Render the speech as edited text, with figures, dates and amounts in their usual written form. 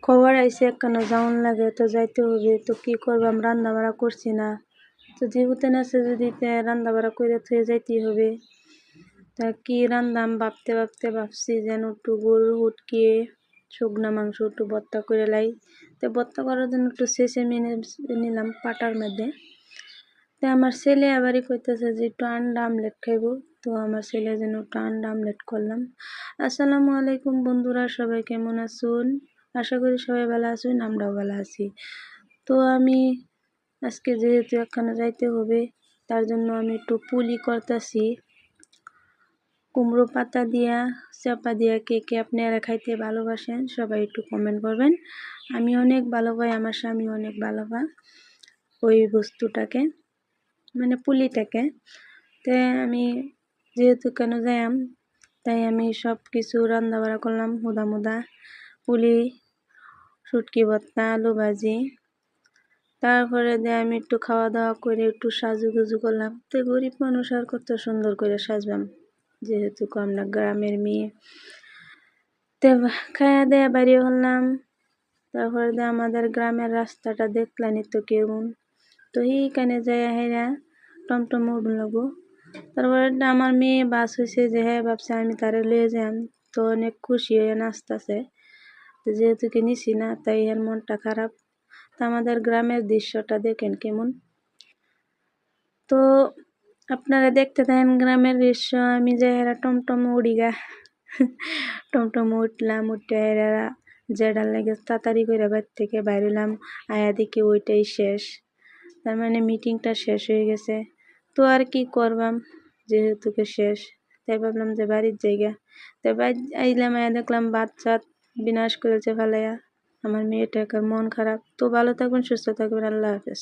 খবর আইসে একখানা যাওন লাগে, তো যাইতে হবে। তো কি করবাম, রান্না বাড়া করছি না, তো যেহেতু আছে যদি রান্না বাড়া করে থুয়ে যাইতেই হবে। তা কি রান্নাম ভাবছি যেন একটু গরুর হুটকিয়ে শুকনা মাংস একটু ভর্তা করে লাই। তো ভর্তা করার জন্য একটু শেষে নিলাম পাটার মধ্যে। তো আমার ছেলে আবারই কইতেছে যে একটু আন্ডা আমলেট খাইব, তো আমার ছেলের জন্য একটু আন্ডা আমলেট করলাম। আসসালামু আলাইকুম বন্ধুরা, সবাই কেমন আছেন? আশা করি সবাই ভালো আছেন, আমরাও ভালো আছি। তো আমি আজকে যেহেতু একখানে যাইতে হবে, তার জন্য আমি একটু পুলি করতেছি কুমড়ো পাতা দিয়া, চাপা দিয়া। কে কে আপনারা খাইতে ভালোবাসেন সবাই একটু কমেন্ট করবেন। আমি অনেক ভালো পাই, আমার স্বামী অনেক ভালো পায় ওই বস্তুটাকে, মানে পুলিটাকে। তো আমি যেহেতু কেন যাইম, তাই আমি সব কিছু রান্না বাড়া করলাম। মুদা পুলি, শুটকি ভর্তা, আলু ভাজি। তারপরে আমি একটু খাওয়া দাওয়া করে একটু সাজুগুজু করলাম। তো গরিব মানুষ আর কত সুন্দর করে সাজবাম, যেহেতু আমরা গ্রামের মেয়ে। তো খাওয়া দেয়া বাড়ি হলাম। তারপরে আমাদের গ্রামের রাস্তাটা দেখলানি তো কেমন। তো এইখানে যাই হেরা টমটম উঠলাগো। তারপরে আমার মেয়ে বাস হয়েছে, যে হ্যাঁ ভাবছে আমি তারে লয়ে যাম। তো অনেক খুশি হয়ে নাচতেছে। তো যেহেতু কি নিছি না, তাই এর মনটা খারাপ। তো আমাদের গ্রামের দৃশ্যটা দেখেন কেমন। তো আপনারা দেখতে থাকেন গ্রামের দৃশ্য। আমি যে হেরা টমটম উড়িগা টমটম উঠলাম, উঠে হেরা যেটার লাগে তাড়াতাড়ি করে বাড়ি থেকে বাইরলাম। আয়া দেখি ওইটাই শেষ, তার মানে মিটিংটা শেষ হয়ে গেছে। তো আর কি করবাম, যেহেতু শেষ, তাই ভাবলাম যে বাড়ির জায়গা। তাই বাড়ি আইলাম, আয়া দেখলাম ভাত চাত বিনাশ করেছে ফেলাইয়া। আমার মেয়েটার মন খারাপ। তো ভালো থাকবেন, সুস্থ থাকবেন, আল্লাহ হাফেজ।